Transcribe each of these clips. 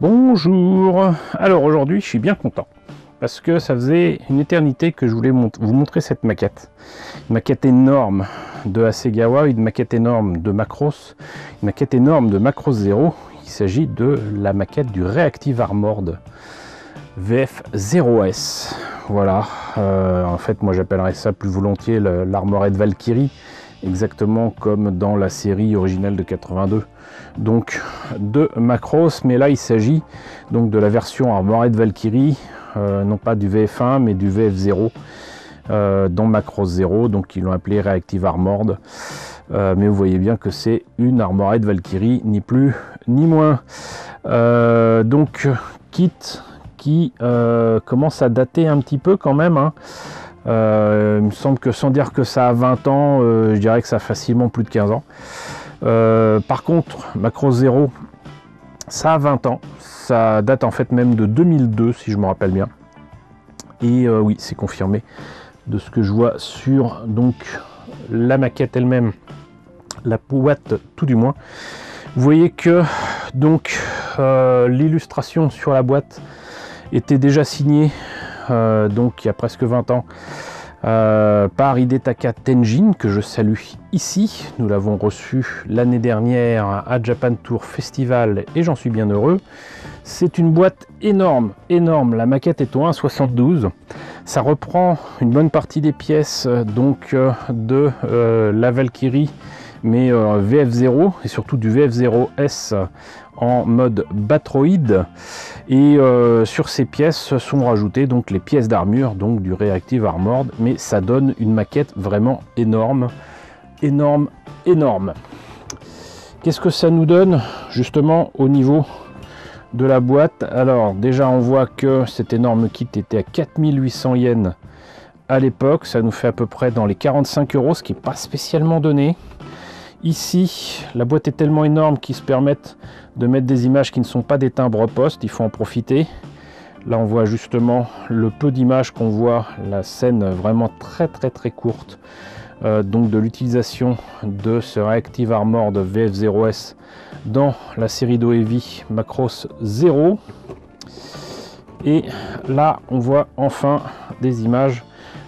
Bonjour. Alors aujourd'hui je suis bien content parce que ça faisait une éternité que je voulais vous montrer cette maquette. Une maquette énorme de Hasegawa, une maquette énorme de Macross, une maquette énorme de Macross Zero. Il s'agit de la maquette du Reactive Armored VF0S. Voilà, en fait moi j'appellerais ça plus volontiers l'Armored Valkyrie, exactement comme dans la série originale de 82 donc de Macross, mais là il s'agit donc de la version Armored Valkyrie, non pas du VF1 mais du VF0 dans Macross Zero, donc ils l'ont appelé Reactive Armored, mais vous voyez bien que c'est une Armored Valkyrie, ni plus ni moins. Donc kit qui commence à dater un petit peu quand même, hein. Il me semble que sans dire que ça a 20 ans, je dirais que ça a facilement plus de 15 ans. Par contre, Macross Zero, ça a 20 ans. Ça date en fait même de 2002, si je me rappelle bien. Et oui, c'est confirmé de ce que je vois sur donc la maquette elle-même, la boîte tout du moins. Vous voyez que donc l'illustration sur la boîte était déjà signée donc il y a presque 20 ans par Hidetaka Tenjin, que je salue ici. Nous l'avons reçu l'année dernière à Japan Tour Festival et j'en suis bien heureux. C'est une boîte énorme, énorme. La maquette est au 1,72. Ça reprend une bonne partie des pièces donc de la Valkyrie, mais VF0 et surtout du VF0S en mode Batroid, et sur ces pièces sont rajoutées donc les pièces d'armure donc du Reactive Armored, mais ça donne une maquette vraiment énorme, énorme, énorme. Qu'est-ce que ça nous donne justement au niveau de la boîte? Alors déjà on voit que cet énorme kit était à 4800 yens à l'époque, ça nous fait à peu près dans les 45 €, ce qui n'est pas spécialement donné. Ici, la boîte est tellement énorme qu'ils se permettent de mettre des images qui ne sont pas des timbres poste, il faut en profiter. Là, on voit justement le peu d'images qu'on voit, la scène vraiment très courte donc de l'utilisation de ce Reactive Armored VF0S dans la série d'Ohevi Macross Zero. Et là, on voit enfin des images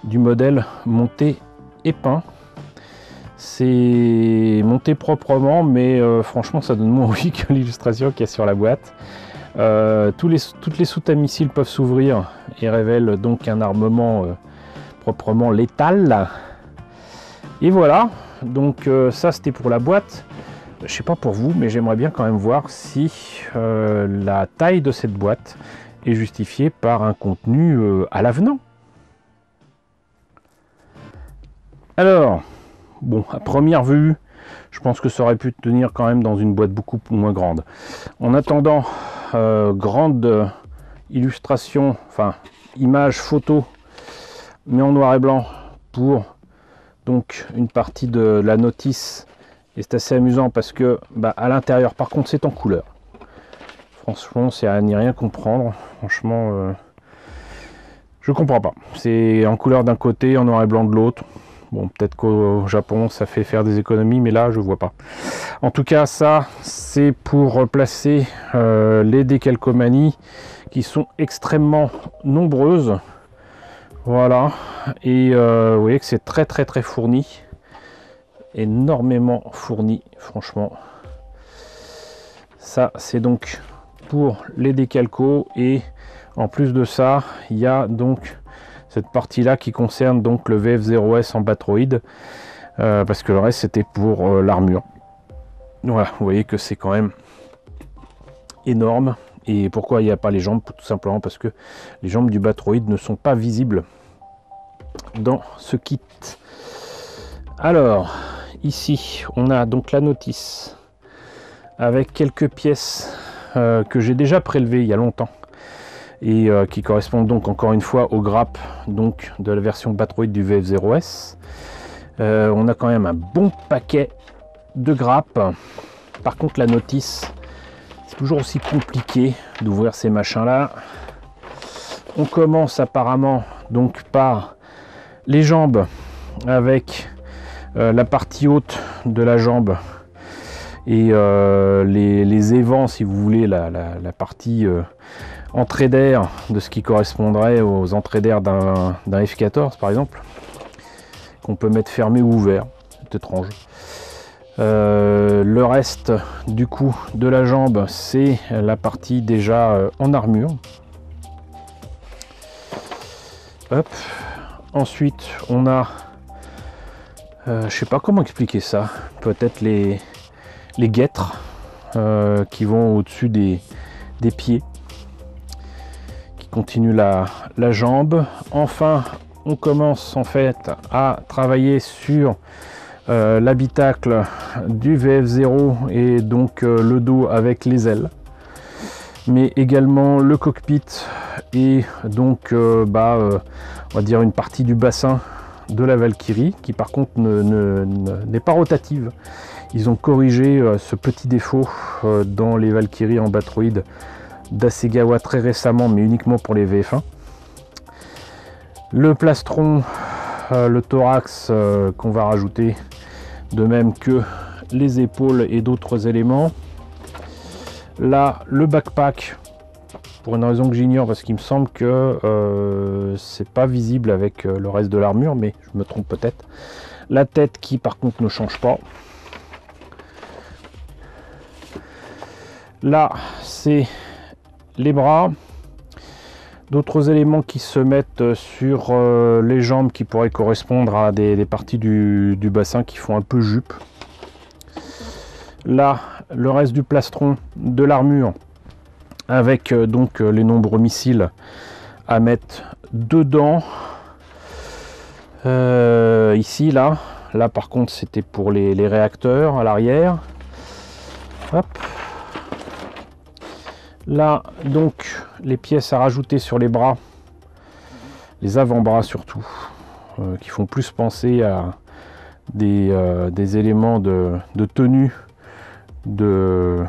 du modèle monté et peint. C'est monté proprement, mais franchement ça donne moins envie que l'illustration qu'il y a sur la boîte. Toutes les soutes à missiles peuvent s'ouvrir et révèlent donc un armement proprement létal. Et voilà, donc ça c'était pour la boîte. Je sais pas pour vous, mais j'aimerais bien quand même voir si la taille de cette boîte est justifiée par un contenu à l'avenant. Alors, bon, à première vue, je pense que ça aurait pu tenir quand même dans une boîte beaucoup moins grande. En attendant, grande illustration, enfin image photo, mais en noir et blanc pour donc une partie de la notice. Et c'est assez amusant parce que à l'intérieur, par contre, c'est en couleur. Franchement, c'est à n'y rien comprendre. Franchement, je comprends pas. C'est en couleur d'un côté, en noir et blanc de l'autre. Bon, peut-être qu'au Japon, ça fait faire des économies, mais là, je vois pas. En tout cas, ça, c'est pour placer les décalcomanies qui sont extrêmement nombreuses. Voilà. Et vous voyez que c'est très fourni. Énormément fourni, franchement. Ça, c'est donc pour les décalcos. Et en plus de ça, il y a donc cette partie là qui concerne donc le VF0S en Batroid, parce que le reste c'était pour l'armure. Voilà, vous voyez que c'est quand même énorme. Et pourquoi il n'y a pas les jambes? Tout simplement parce que les jambes du Batroid ne sont pas visibles dans ce kit. Alors ici on a donc la notice avec quelques pièces que j'ai déjà prélevées il y a longtemps et qui correspondent donc encore une fois aux grappes donc de la version Batroid du VF0S. On a quand même un bon paquet de grappes. Par contre la notice, c'est toujours aussi compliqué d'ouvrir ces machins là. On commence apparemment donc par les jambes avec la partie haute de la jambe Et les évents, si vous voulez, la partie entrée d'air de ce qui correspondrait aux entrées d'air d'un F14 par exemple, qu'on peut mettre fermé ou ouvert, c'est étrange. Le reste du coup de la jambe, c'est la partie déjà en armure. Hop. Ensuite on a, je sais pas comment expliquer ça, peut-être les guêtres qui vont au-dessus des pieds, qui continuent la jambe. Enfin on commence en fait à travailler sur l'habitacle du VF0 et donc le dos avec les ailes, mais également le cockpit et donc on va dire une partie du bassin de la Valkyrie qui par contre n'est pas rotative. Ils ont corrigé ce petit défaut dans les Valkyries en Batroid d'Hasegawa très récemment, mais uniquement pour les VF1. Le plastron, le thorax qu'on va rajouter, de même que les épaules et d'autres éléments. Là, le backpack, pour une raison que j'ignore, parce qu'il me semble que c'est pas visible avec le reste de l'armure, mais je me trompe peut-être. La tête qui par contre ne change pas. Là, c'est les bras. D'autres éléments qui se mettent sur les jambes qui pourraient correspondre à des parties du bassin qui font un peu jupe. Là, le reste du plastron de l'armure avec donc les nombreux missiles à mettre dedans. Ici, là par contre c'était pour les réacteurs à l'arrière. Hop. Là donc les pièces à rajouter sur les bras, les avant-bras surtout, qui font plus penser à des éléments de tenue de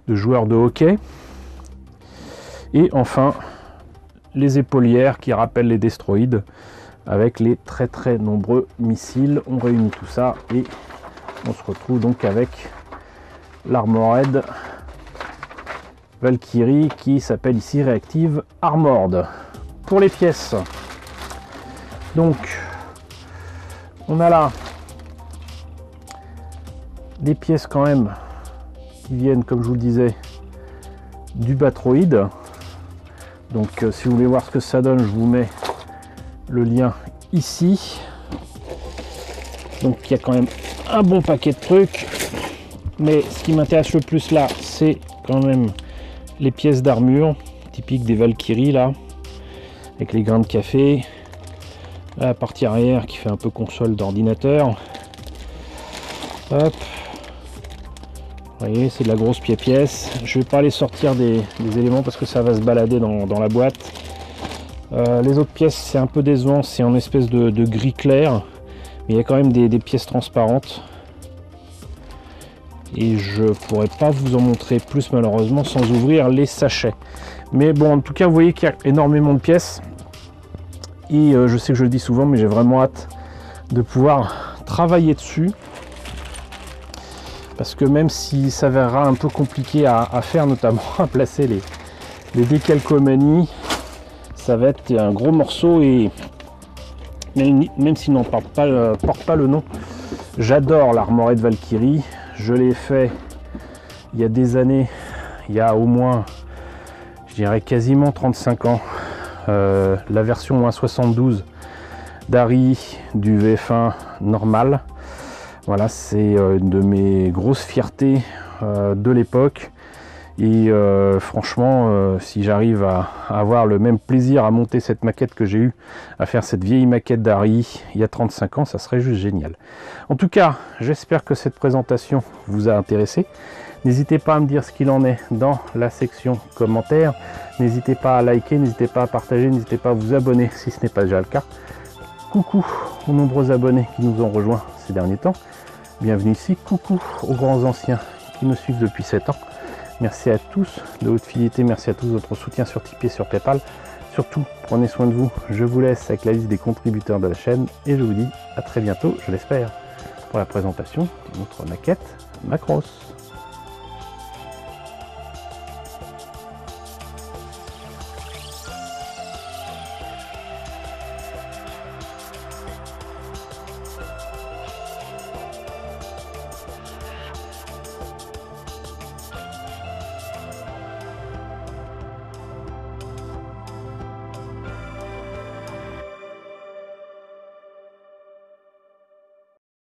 joueurs de hockey. Et enfin les épaulières qui rappellent les destroïdes avec les très nombreux missiles. On réunit tout ça et on se retrouve donc avec l'Armored Valkyrie qui s'appelle ici Reactive Armored. Pour les pièces, donc on a là des pièces quand même qui viennent, comme je vous le disais, du Batroid. Donc si vous voulez voir ce que ça donne, je vous mets le lien ici. Donc il y a quand même un bon paquet de trucs, mais ce qui m'intéresse le plus là, c'est quand même les pièces d'armure typiques des Valkyries là, avec les grains de café, la partie arrière qui fait un peu console d'ordinateur. Hop, vous voyez, c'est de la grosse pièce. Je vais pas aller sortir des éléments parce que ça va se balader dans la boîte. Les autres pièces, c'est un peu décevant, c'est en espèce de gris clair, mais il y a quand même des pièces transparentes. Et je pourrais pas vous en montrer plus malheureusement sans ouvrir les sachets. Mais bon, en tout cas, vous voyez qu'il y a énormément de pièces. Et je sais que je le dis souvent, mais j'ai vraiment hâte de pouvoir travailler dessus. Parce que même si ça s'avérera un peu compliqué à faire, notamment à placer les décalcomanies, ça va être un gros morceau. Et même s'il n'en porte pas le nom, j'adore l'Armored Valkyrie. Je l'ai fait il y a des années, il y a au moins, je dirais quasiment 35 ans. La version 1.72 d'Ari du VF1 normal. Voilà, c'est une de mes grosses fiertés de l'époque. Et franchement, si j'arrive à avoir le même plaisir à monter cette maquette que j'ai eu à faire cette vieille maquette d'Ari il y a 35 ans, ça serait juste génial. En tout cas, j'espère que cette présentation vous a intéressé. N'hésitez pas à me dire ce qu'il en est dans la section commentaires. N'hésitez pas à liker, n'hésitez pas à partager, n'hésitez pas à vous abonner si ce n'est pas déjà le cas. Coucou aux nombreux abonnés qui nous ont rejoints ces derniers temps. Bienvenue ici. Coucou aux grands anciens qui nous suivent depuis 7 ans. Merci à tous de votre fidélité, merci à tous de votre soutien sur Tipeee et sur Paypal. Surtout, prenez soin de vous. Je vous laisse avec la liste des contributeurs de la chaîne et je vous dis à très bientôt, je l'espère, pour la présentation d'une autre maquette Macross.